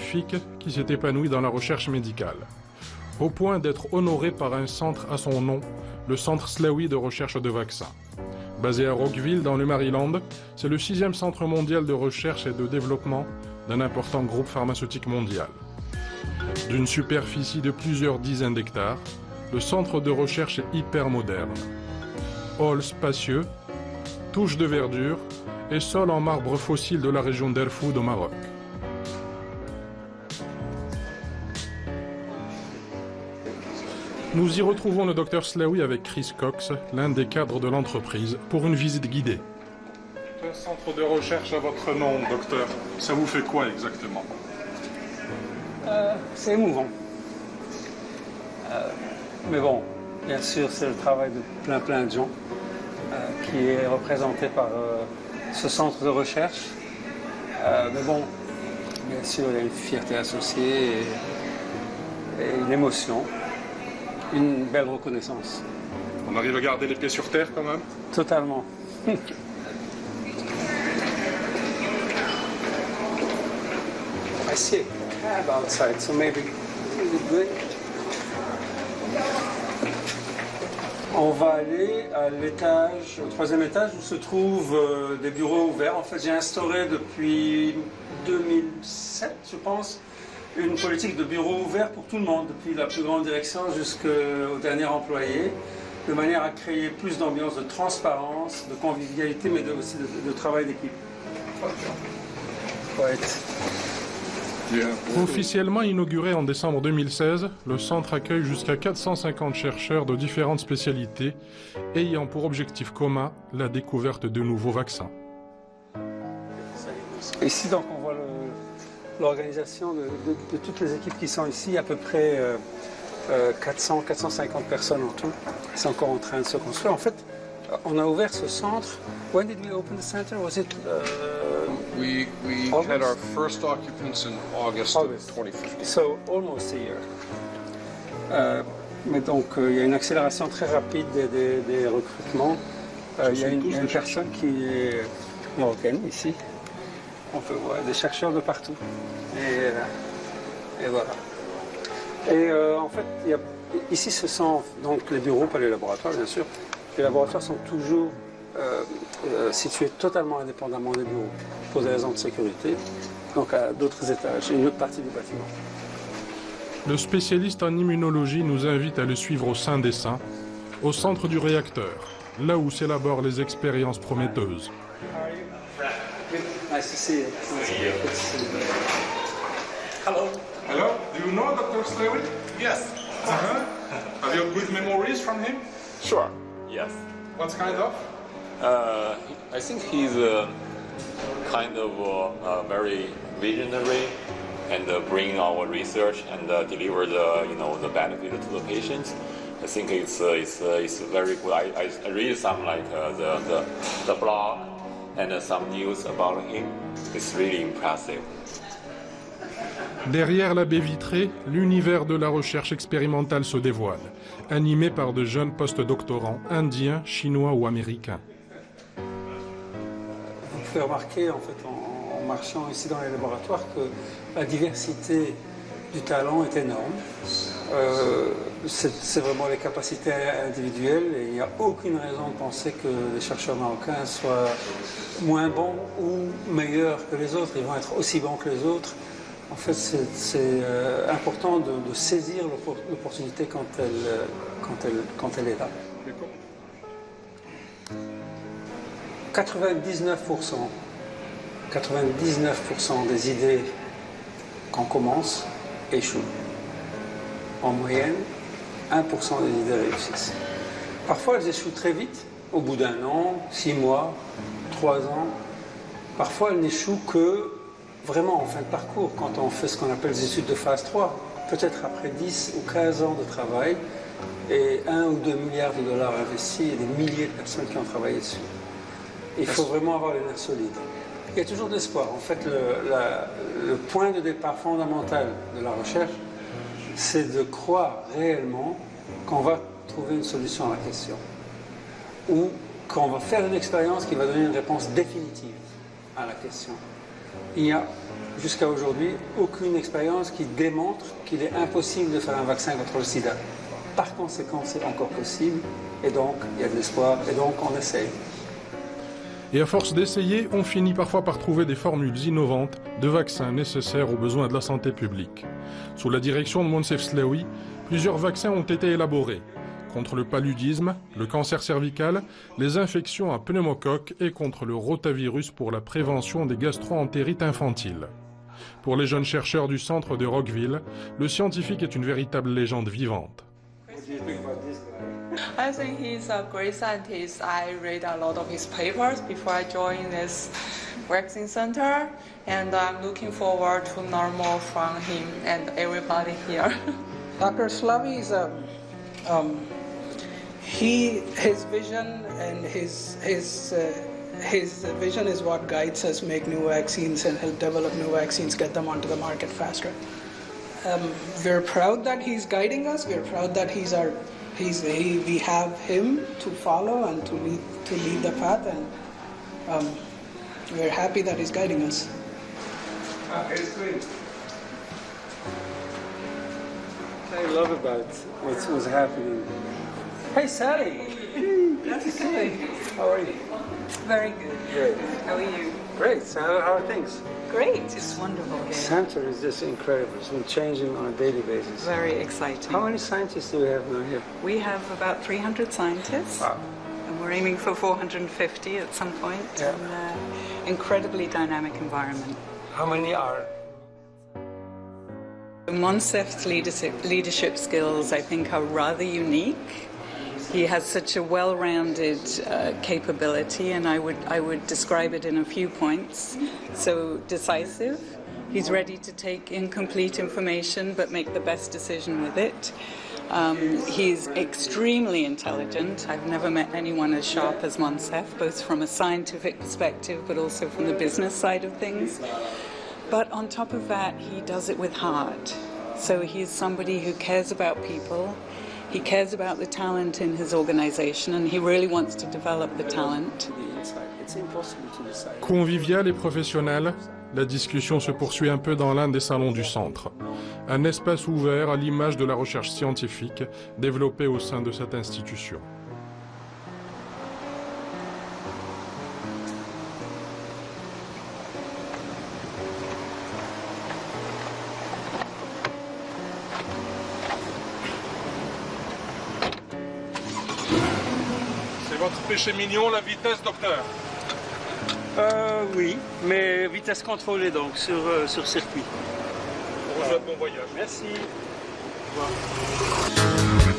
scientifique qui s'est épanoui dans la recherche médicale, au point d'être honoré par un centre à son nom, le Centre Slaoui de recherche de vaccins. Basé à Rockville, dans le Maryland, c'est le 6e centre mondial de recherche et de développement d'un important groupe pharmaceutique mondial. D'une superficie de plusieurs dizaines d'hectares, le centre de recherche est hyper moderne. Hall spacieux, touches de verdure et sol en marbre fossile de la région d'Erfoud au Maroc. Nous y retrouvons le Dr Slaoui avec Chris Cox, l'un des cadres de l'entreprise, pour une visite guidée. Un centre de recherche à votre nom, docteur. Ça vous fait quoi exactement? C'est émouvant. Mais bon, bien sûr, c'est le travail de plein de gens qui est représenté par ce centre de recherche. Mais bon, bien sûr, il y a une fierté associée et une émotion, une belle reconnaissance. On arrive à garder les pieds sur terre quand même? Totalement. I see a cab outside, so maybe good. On va aller à l'étage, au 3e étage où se trouvent des bureaux ouverts. En fait, j'ai instauré depuis 2007, je pense, une politique de bureaux ouverts pour tout le monde, depuis la plus grande direction jusqu'au dernier employé, de manière à créer plus d'ambiance de transparence, de convivialité, mais aussi de travail d'équipe. Officiellement inauguré en décembre 2016, le centre accueille jusqu'à 450 chercheurs de différentes spécialités ayant pour objectif commun la découverte de nouveaux vaccins. Ici, donc, on voit l'organisation de toutes les équipes qui sont ici, à peu près 400-450 personnes en tout. C'est encore en train de se construire. En fait, on a ouvert ce centre. When did we open the center? Was it We had our first occupants in August of 2015. So almost a year. Mais donc il y a une accélération très rapide des recrutements. Il y a une personne qui est marocaine ici. On peut voir des chercheurs de partout. Et voilà. Et en fait, ici ce sont donc les bureaux, pas les laboratoires bien sûr. Les laboratoires sont toujours situés totalement indépendamment des bureaux, pour des raisons de sécurité, donc à d'autres étages, une autre partie du bâtiment. Le spécialiste en immunologie nous invite à le suivre au sein des saints, au centre du réacteur, là où s'élaborent les expériences prometteuses. Nice to see you. Hello. Hello. Do you know Dr. Slaoui? Yes. Have you good memories from him? Sure. Yes. What kind of? I think he's kind of very visionary and bring our research and deliver the benefit to the patients. I think it's very good. I read some like the blog and some news about him. It's really impressive. Derrière la baie vitrée, l'univers de la recherche expérimentale se dévoile, animé par de jeunes post-doctorants indiens, chinois ou américains. Vous pouvez remarquer en fait en marchant ici dans les laboratoires que la diversité du talent est énorme. C'est vraiment les capacités individuelles et il n'y a aucune raison de penser que les chercheurs marocains soient moins bons ou meilleurs que les autres. Ils vont être aussi bons que les autres. En fait, c'est important de saisir l'opportunité quand elle est là. 99% des idées qu'on commence échouent. En moyenne, 1% des idées réussissent. Parfois, elles échouent très vite, au bout d'1 an, 6 mois, 3 ans. Parfois, elles n'échouent que vraiment en fin de parcours, quand on fait ce qu'on appelle les études de phase 3, peut-être après 10 ou 15 ans de travail et 1 ou 2 milliards de dollars investis et des milliers de personnes qui ont travaillé dessus. Il faut vraiment avoir les nerfs solides. Il y a toujours de l'espoir. En fait, le point de départ fondamental de la recherche, c'est de croire réellement qu'on va trouver une solution à la question ou qu'on va faire une expérience qui va donner une réponse définitive à la question. Il n'y a jusqu'à aujourd'hui aucune expérience qui démontre qu'il est impossible de faire un vaccin contre le sida. Par conséquent, c'est encore possible et donc il y a de l'espoir et donc on essaye. Et à force d'essayer, on finit parfois par trouver des formules innovantes de vaccins nécessaires aux besoins de la santé publique. Sous la direction de Moncef Slaoui, plusieurs vaccins ont été élaborés contre le paludisme, le cancer cervical, les infections à pneumocoque et contre le rotavirus pour la prévention des gastro-entérites infantiles. Pour les jeunes chercheurs du centre de Rockville, le scientifique est une véritable légende vivante. I think he's a great scientist. I read a lot of his papers before I joined this vaccine center, and I'm looking forward to learn more from him and everybody here. Dr. Slaoui is his vision and his vision is what guides us make new vaccines and help develop new vaccines, get them onto the market faster. We're proud that he's guiding us. We're proud that we have him to follow and to lead the path, and we're happy that he's guiding us. It's great. I love about what's happening. Hey, Sally. Nice to see you. How are you? Very good. Great. How are you? Great. So how are things? Great. It's wonderful here. Center is just incredible. It's been changing on a daily basis. Very exciting. How many scientists do we have now here? We have about 300 scientists. Wow. And we're aiming for 450 at some point. Yeah. And incredibly dynamic environment. How many are? Moncef's leadership skills, I think, are rather unique. He has such a well-rounded capability, and I would describe it in a few points. So decisive. He's ready to take incomplete information but make the best decision with it. He's extremely intelligent. I've never met anyone as sharp as Moncef, both from a scientific perspective but also from the business side of things. But on top of that, he does it with heart. So he's somebody who cares about people. He cares about the talent in his organization, and he really wants to develop the talent. Convivial et professionnel, la discussion se poursuit un peu dans l'un des salons du centre. Un espace ouvert à l'image de la recherche scientifique développée au sein de cette institution. C'est votre péché mignon, la vitesse, docteur? Oui, mais vitesse contrôlée donc, sur circuit. On vous souhaite bon voyage. Merci. Au revoir.